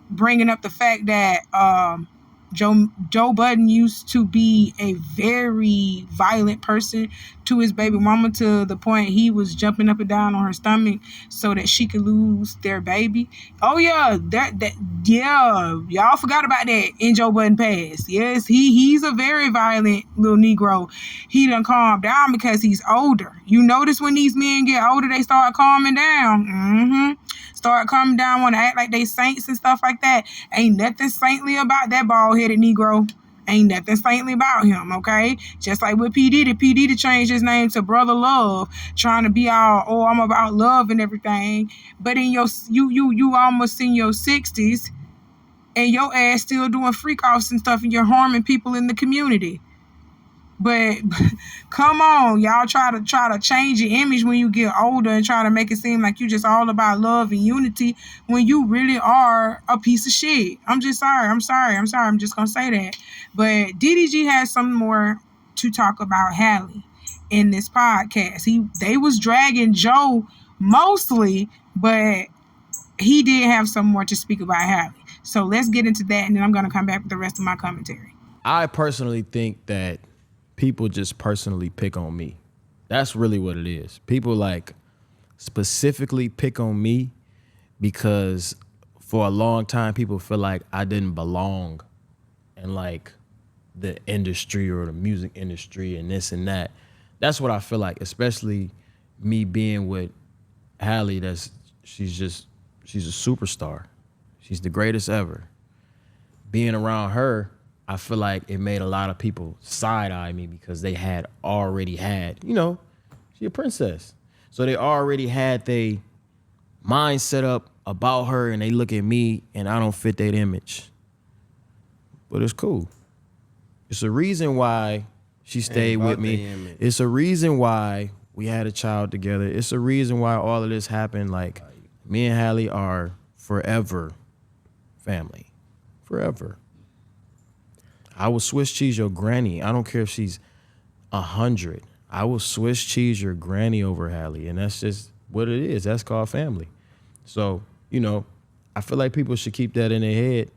bringing up the fact that Joe Budden used to be a very violent person to his baby mama, to the point he was jumping up and down on her stomach so that she could lose their baby. Oh yeah, y'all forgot about that in Joe Budden past. Yes, he's a very violent little Negro. He done calmed down because he's older. You notice when these men get older, they start calming down. Start calming down, want to act like they saints and stuff like that. Ain't nothing saintly about that bald-headed Negro. Ain't nothing saintly about him, okay? Just like with P. Diddy. P. Diddy changed his name to Brother Love, trying to be all, I'm about love and everything. But in you almost in your 60s, and your ass still doing freak-offs and stuff, and you're harming people in the community. But come on, y'all try to change your image when you get older and try to make it seem like you just all about love and unity when you really are a piece of shit. I'm just sorry. I'm just gonna say that. But DDG has some more to talk about Halle in this podcast. They was dragging Joe mostly, but he did have some more to speak about Halle. So let's get into that, and then I'm gonna come back with the rest of my commentary. I personally think that people just personally pick on me. That's really what it is. People like specifically pick on me because for a long time people feel like I didn't belong in like the industry or the music industry and this and that. That's what I feel like, especially me being with Halle, that's she's a superstar. She's the greatest ever. Being around her, I feel like it made a lot of people side-eye me because they had already had, she a princess. So they already had their mind set up about her, and they look at me and I don't fit that image. But it's cool. It's a reason why she stayed with me. It's a reason why we had a child together. It's a reason why all of this happened. Like, me and Halle are forever family. Forever. I will Swiss cheese your granny. I don't care if she's 100. I will Swiss cheese your granny over Halle. And that's just what it is. That's called family. So, I feel like people should keep that in their head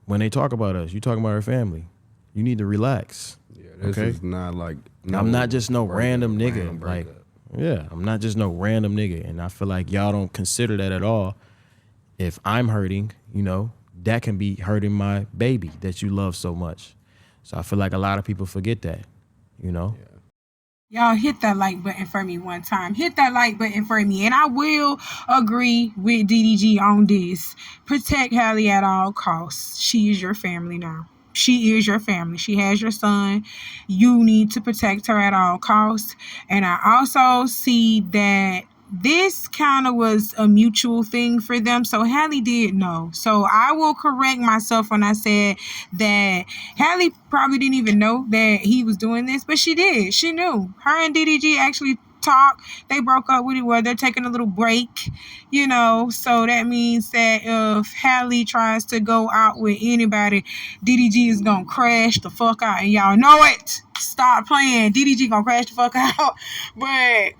when they talk about us. You talking about our family. You need to relax. Yeah, this is not like... I'm not just no random nigga. I'm not just no random nigga. And I feel like y'all don't consider that at all. If I'm hurting, that can be hurting my baby that you love so much. So I feel like a lot of people forget that, Yeah. Y'all hit that like button for me one time. Hit that like button for me. And I will agree with DDG on this. Protect Halle at all costs. She is your family now. She is your family. She has your son. You need to protect her at all costs. And I also see that this kind of was a mutual thing for them. So Halle did know. So I will correct myself when I said that Halle probably didn't even know that he was doing this, but she did. She knew. Her and DDG actually talked. They broke up with it where they're taking a little break, so that means that if Halle tries to go out with anybody, DDG is gonna crash the fuck out, and y'all know it. Stop playing. DDG gonna crash the fuck out. But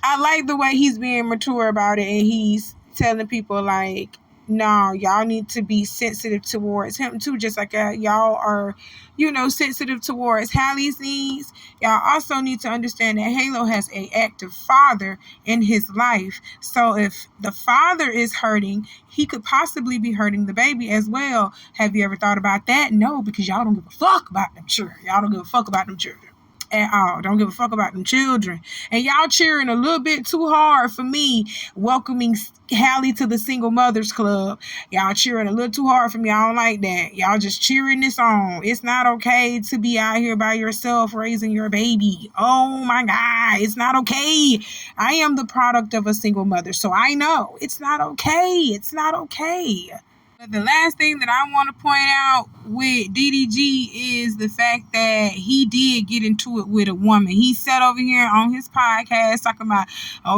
I like the way he's being mature about it, and he's telling people like, no, y'all need to be sensitive towards him too, just like y'all are, sensitive towards Halle's needs. Y'all also need to understand that Halo has an active father in his life. So if the father is hurting, he could possibly be hurting the baby as well. Have you ever thought about that? No, because y'all don't give a fuck about them children. Y'all don't give a fuck about them children at all. Don't give a fuck about them children. And y'all cheering a little bit too hard for me welcoming Halle to the single mothers club. Y'all cheering a little too hard for me. I don't like that. Y'all just cheering this on. It's not okay to be out here by yourself raising your baby. Oh my God, it's not okay. I am the product of a single mother, so I know it's not okay. It's not okay. But the last thing that I want to point out with DDG is the fact that he did get into it with a woman. He sat over here on his podcast talking about,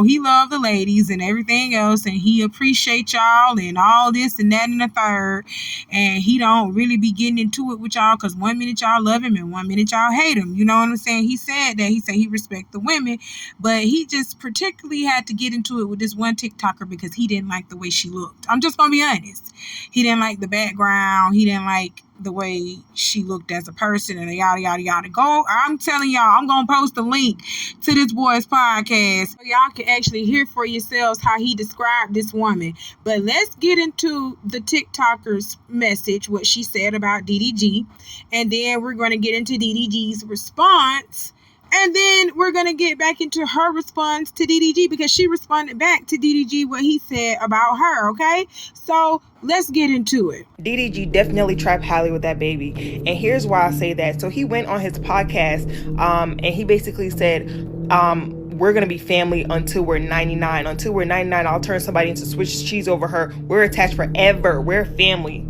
he loved the ladies and everything else, and he appreciate y'all and all this and that and the third. And he don't really be getting into it with y'all because 1 minute y'all love him and 1 minute y'all hate him. You know what I'm saying? He said that. He said he respect the women, but he just particularly had to get into it with this one TikToker because he didn't like the way she looked. I'm just going to be honest. He didn't like the background. He didn't like the way she looked as a person and yada, yada, yada. I'm telling y'all, I'm going to post a link to this boy's podcast so y'all can actually hear for yourselves how he described this woman. But let's get into the TikToker's message, what she said about DDG. And then we're going to get into DDG's response. And then we're going to get back into her response to DDG because she responded back to DDG what he said about her, okay? So let's get into it. DDG definitely trapped Halle with that baby. And here's why I say that. So he went on his podcast and he basically said, we're going to be family until we're 99. Until we're 99, I'll turn somebody into Swiss cheese over her. We're attached forever. We're family.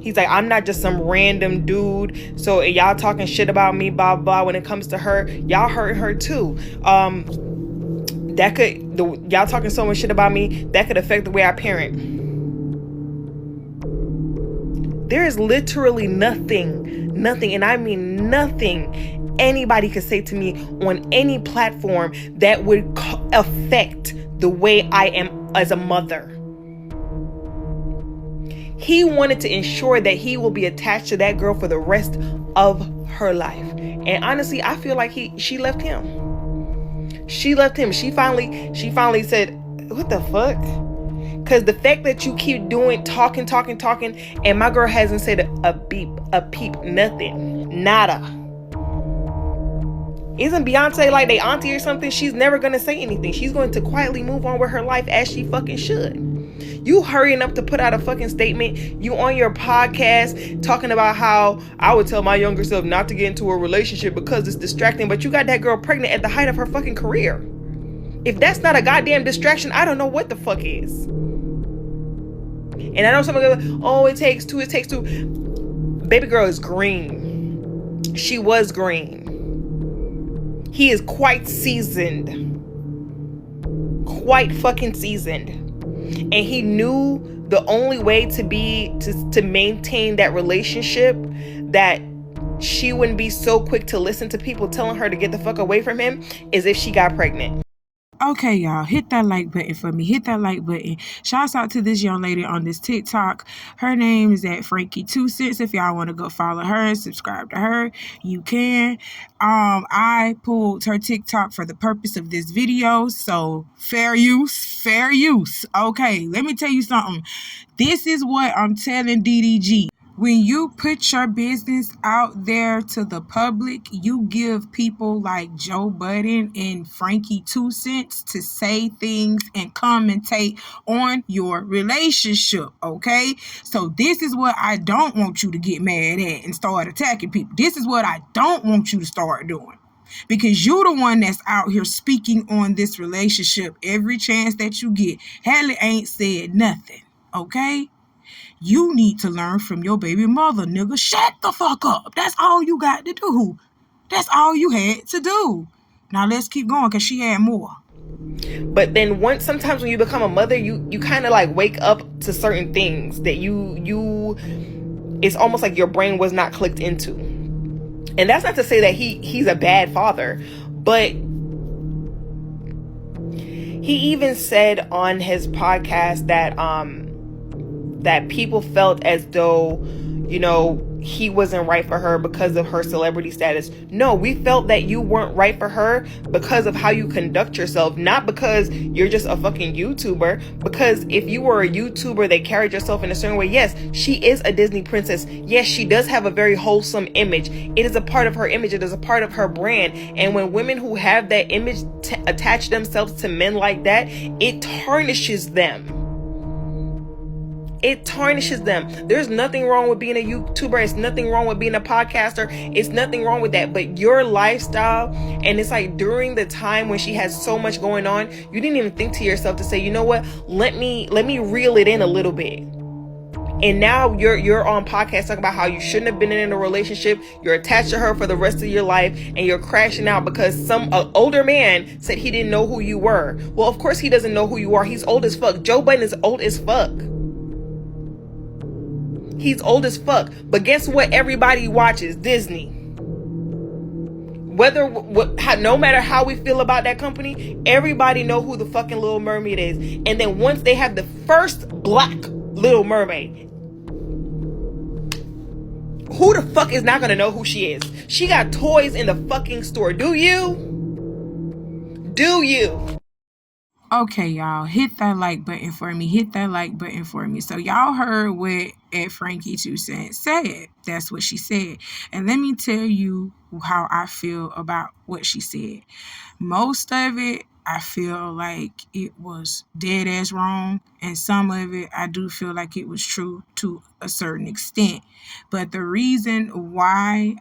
He's like, I'm not just some random dude. So y'all talking shit about me, blah, blah. When it comes to her, y'all hurt her too. Y'all talking so much shit about me, that could affect the way I parent. There is literally nothing, and I mean nothing, anybody could say to me on any platform that would affect the way I am as a mother. He wanted to ensure that he will be attached to that girl for the rest of her life. And honestly, I feel like she left him. She left him. She finally said, what the fuck? Because the fact that you keep talking, and my girl hasn't said a peep, nothing. Nada. Isn't Beyonce like they auntie or something? She's never gonna say anything. She's going to quietly move on with her life as she fucking should. You hurrying up to put out a fucking statement. You on your podcast talking about how I would tell my younger self not to get into a relationship because it's distracting, but you got that girl pregnant at the height of her fucking career. If that's not a goddamn distraction, I don't know what the fuck is. And I know someone goes, oh, it takes two. Baby girl is green. She was green. He is quite seasoned. Quite fucking seasoned. And he knew the only way to maintain that relationship, that she wouldn't be so quick to listen to people telling her to get the fuck away from him, is if she got pregnant. Okay, y'all, hit that like button for me. Hit that like button. Shouts out to this young lady on this TikTok. Her name is at Frankie2Cents. If y'all want to go follow her and subscribe to her, you can. I pulled her TikTok for the purpose of this video, so fair use. Okay, let me tell you something. This is what I'm telling DDG. When you put your business out there to the public, you give people like Joe Budden and Frankie2Cents to say things and commentate on your relationship, okay? So this is what I don't want you to get mad at and start attacking people. This is what I don't want you to start doing. Because you're the one that's out here speaking on this relationship every chance that you get. Halle ain't said nothing, okay? You need to learn from your baby mother, nigga. Shut the fuck up. That's all you got to do. That's all you had to do. Now let's keep going, because she had more. But then sometimes when you become a mother, you kind of like wake up to certain things that you it's almost like your brain was not clicked into. And that's not to say that he's a bad father, but he even said on his podcast that that people felt as though, you know, he wasn't right for her because of her celebrity status. No, we felt that you weren't right for her because of how you conduct yourself, not because you're just a fucking YouTuber. Because if you were a YouTuber that carried yourself in a certain way, yes, she is a Disney princess. Yes, she does have a very wholesome image. It is a part of her image. It is a part of her brand. And when women who have that image attach themselves to men like that, it tarnishes them. It tarnishes them. There's nothing wrong with being a YouTuber. It's nothing wrong with being a podcaster. It's nothing wrong with that. But your lifestyle, and it's like during the time when she has so much going on, you didn't even think to yourself to say, you know what? Let me reel it in a little bit. And now you're on podcast talking about how you shouldn't have been in a relationship. You're attached to her for the rest of your life, and you're crashing out because some older man said he didn't know who you were. Well, of course he doesn't know who you are. He's old as fuck. Joe Budden is old as fuck. He's old as fuck. But guess what? Everybody watches Disney. No matter how we feel about that company, everybody know who the fucking Little Mermaid is. And then once they have the first black Little Mermaid, who the fuck is not gonna know who she is? She got toys in the fucking store. Do you? Okay, y'all, hit that like button for me. So y'all heard what Frankie2Cents said. That's what she said. And let me tell you how I feel about what she said. Most of it, I feel like it was dead ass wrong. And some of it, I do feel like it was true to a certain extent. But the reason why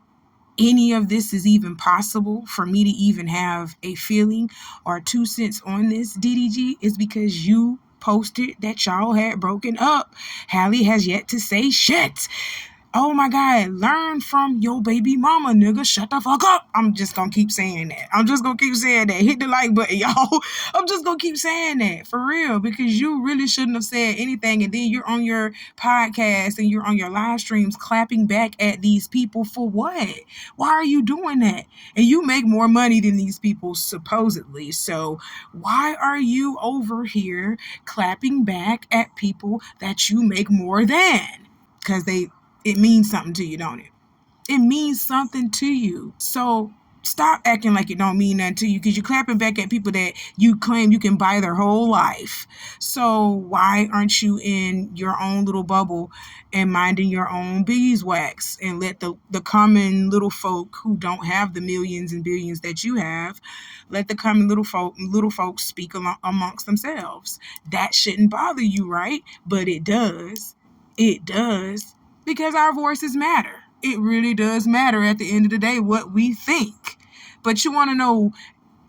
any of this is even possible for me to even have a feeling or 2 cents on this, DDG, is because you posted that y'all had broken up. Halle has yet to say shit. Oh my God, learn from your baby mama, nigga. Shut the fuck up. I'm just gonna keep saying that. Hit the like button, y'all. I'm just gonna keep saying that, for real, because you really shouldn't have said anything. And then you're on your podcast and you're on your live streams clapping back at these people for what? Why are you doing that? And you make more money than these people, supposedly. So why are you over here clapping back at people that you make more than? Because it means something to you, don't it? It means something to you. So Stop acting like it don't mean nothing to you, because you're clapping back at people that you claim you can buy their whole life. So why aren't you in your own little bubble and minding your own beeswax, and let the common little folk who don't have the millions and billions that you have, let the common little folks speak amongst themselves? That shouldn't bother you, right? But it does. It does, because our voices matter. It really does matter at the end of the day what we think. But you want to know,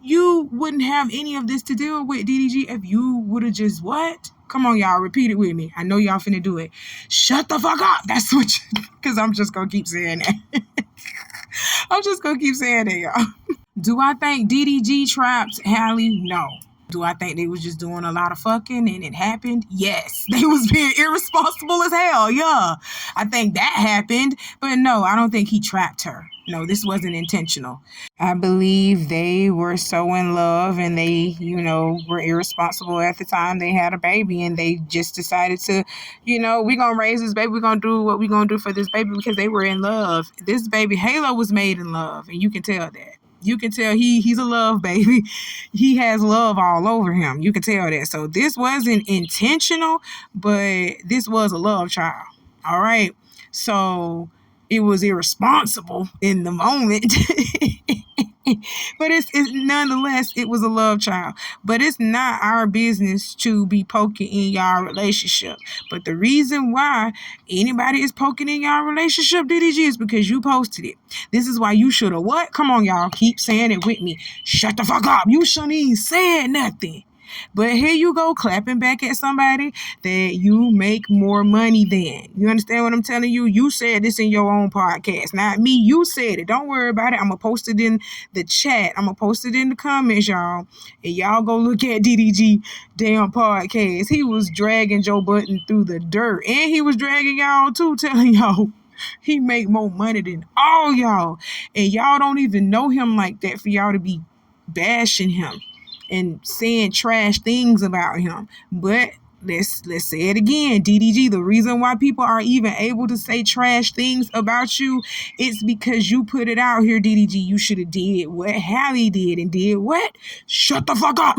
you wouldn't have any of this to deal with, DDG, if you would have just what? Come on, y'all, repeat it with me. I know y'all finna do it. Shut the fuck up. That's what because I'm just going to keep saying that. I'm just going to keep saying that, y'all. Do I think DDG trapped Halle? No. Do I think they was just doing a lot of fucking and it happened? Yes. They was being irresponsible as hell. Yeah. I think that happened. But no, I don't think he trapped her. No, this wasn't intentional. I believe they were so in love and they, were irresponsible at the time they had a baby, and they just decided to, we're going to raise this baby. We're going to do what we're going to do for this baby, because they were in love. This baby, Halo, was made in love, and you can tell that. You can tell he's a love baby. He has love all over him. You can tell that. So this wasn't intentional, but this was a love child. All right. So it was irresponsible in the moment. But it's nonetheless, it was a love child. But it's not our business to be poking in y'all relationship. But the reason why anybody is poking in y'all relationship, DDG, is because you posted it. This is why you should have what? Come on, y'all. Keep saying it with me. Shut the fuck up. You shouldn't even say nothing. But here you go, clapping back at somebody that you make more money than. You understand what I'm telling you? You said this in your own podcast, not me. You said it. Don't worry about it. I'm going to post it in the chat. I'm going to post it in the comments, y'all. And y'all go look at DDG damn podcast. He was dragging Joe Budden through the dirt. And he was dragging y'all too, telling y'all he make more money than all y'all. And y'all don't even know him like that for y'all to be bashing him and saying trash things about him. But let's say it again, DDG, the reason why people are even able to say trash things about you, it's because you put it out here, DDG. You should have did what Halle did, and did what? Shut the fuck up.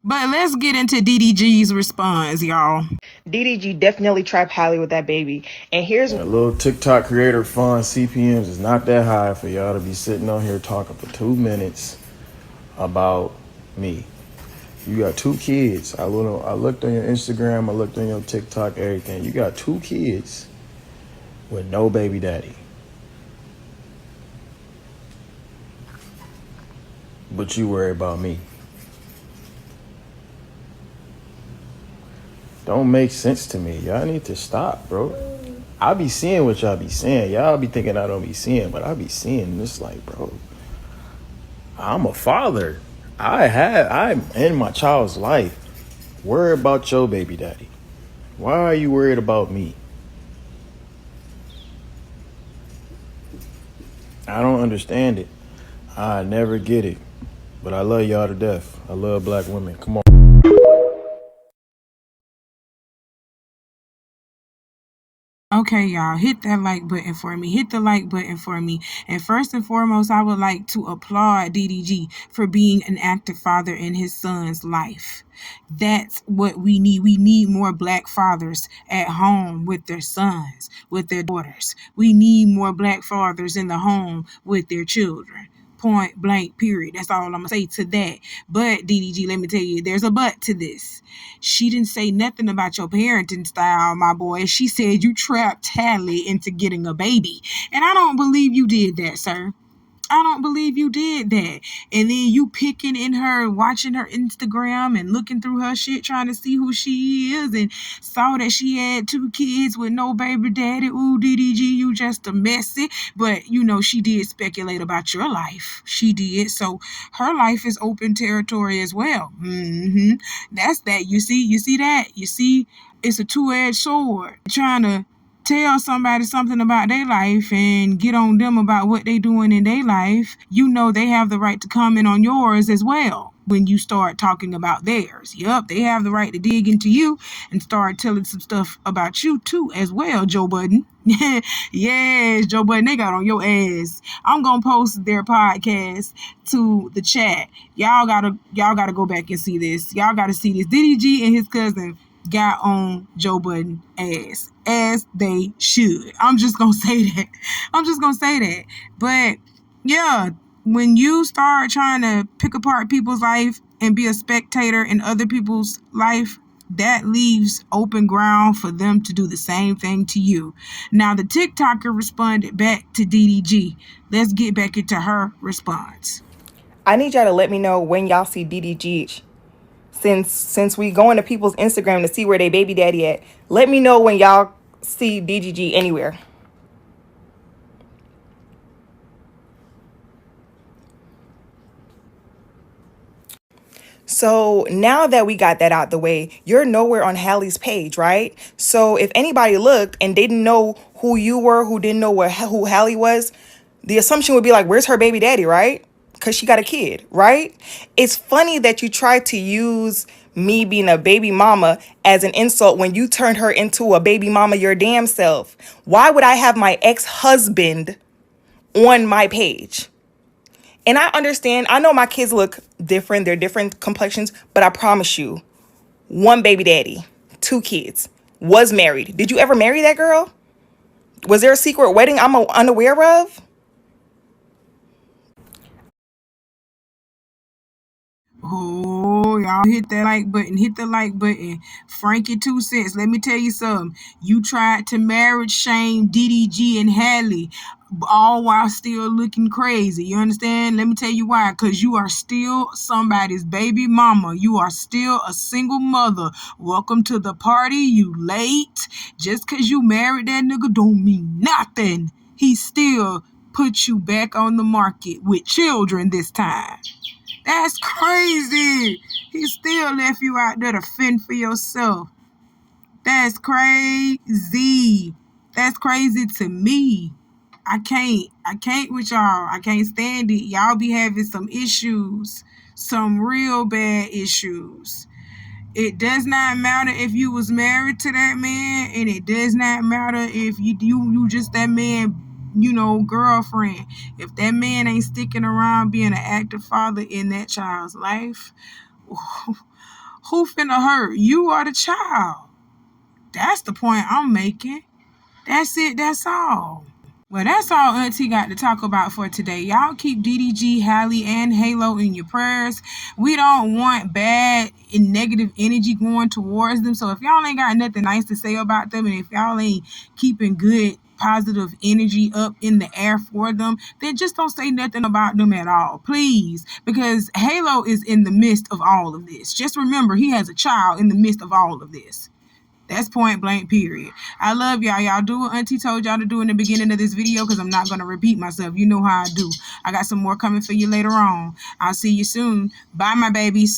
But let's get into DDG's response, y'all. DDG definitely trapped Halle with that baby. And here's a little TikTok creator fun. CPMs is not that high for y'all to be sitting on here talking for 2 minutes about me. You got 2 kids. I looked on your Instagram, I looked on your TikTok, everything. You got 2 kids with no baby daddy. But you worry about me. Don't make sense to me. Y'all need to stop, bro. I be seeing what y'all be saying. Y'all be thinking I don't be seeing, but I be seeing this like, bro, I'm a father. I'm in my child's life. Worry about your baby daddy. Why are you worried about me? I don't understand it. I never get it. But I love y'all to death. I love black women. Come on. Okay, y'all, hit that like button for me. Hit the like button for me. And first and foremost, I would like to applaud DDG for being an active father in his son's life. That's what we need. We need more black fathers at home with their sons, with their daughters. We need more black fathers in the home with their children. Point blank, period. That's all I'm going to say to that. But, DDG, let me tell you, there's a but to this. She didn't say nothing about your parenting style, my boy. She said you trapped Halle into getting a baby. And I don't believe you did that, sir. I don't believe you did that. And then you picking in her, watching her Instagram and looking through her shit, trying to see who she is, and saw that she had 2 kids with no baby daddy. Ooh, DDG, you just a messy. But, she did speculate about your life. She did. So her life is open territory as well. That's that. You see that? You see, it's a 2-edged sword. Trying to tell somebody something about their life and get on them about what they doing in their life, they have the right to comment on yours as well. when you start talking about theirs. Yup, they have the right to dig into you and start telling some stuff about you too as well, Joe Budden. Yes, Joe Budden, they got on your ass. I'm gonna post their podcast to the chat. Y'all gotta go back and see this. Y'all gotta see this. DDG and his cousin got on Joe Budden ass, as they should. I'm just gonna say that. But yeah, when you start trying to pick apart people's life and be a spectator in other people's life, that leaves open ground for them to do the same thing to you. Now, the TikToker responded back to DDG. Let's get back into her response. I need y'all to let me know when y'all see DDG. Since we go into people's Instagram to see where they baby daddy at, let me know when y'all see DDG anywhere. So now that we got that out the way, you're nowhere on Halle's page, right? So if anybody looked and didn't know who you were, who didn't know who Halle was, the assumption would be like, where's her baby daddy, right? Because she got a kid, right? It's funny that you tried to use me being a baby mama as an insult when you turned her into a baby mama your damn self. Why would I have my ex-husband on my page? And I understand, I know my kids look different, they're different complexions, but I promise you, one baby daddy, 2 kids, was married. Did you ever marry that girl? Was there a secret wedding I'm unaware of? Oh, y'all hit that like button. Hit the like button. Frankie 2 cents. Let me tell you something. You tried to marriage shame DDG and Halle, all while still looking crazy. You understand? Let me tell you why. Because you are still somebody's baby mama. You are still a single mother. Welcome to the party. You late. Just because you married that nigga don't mean nothing. He still put you back on the market with children this time. That's crazy. He still left you out there to fend for yourself. That's crazy. That's crazy to me. I can't with y'all. I can't stand it. Y'all be having some issues, some real bad issues. It does not matter if you was married to that man, and it does not matter if you just that man, girlfriend. If that man ain't sticking around being an active father in that child's life, who finna hurt? You or the child? That's the point I'm making. That's it. That's all. Well, that's all Auntie got to talk about for today. Y'all keep DDG, Halle, and Halo in your prayers. We don't want bad and negative energy going towards them. So if y'all ain't got nothing nice to say about them, and if y'all ain't keeping good, positive energy up in the air for them, then just don't say nothing about them at all, please. Because Halo is in the midst of all of this. Just remember, he has a child in the midst of all of this. That's point blank, period. I love y'all. Y'all do what Auntie told y'all to do in the beginning of this video, because I'm not going to repeat myself. You know how I do. I got some more coming for you later on. I'll see you soon. Bye, my babies.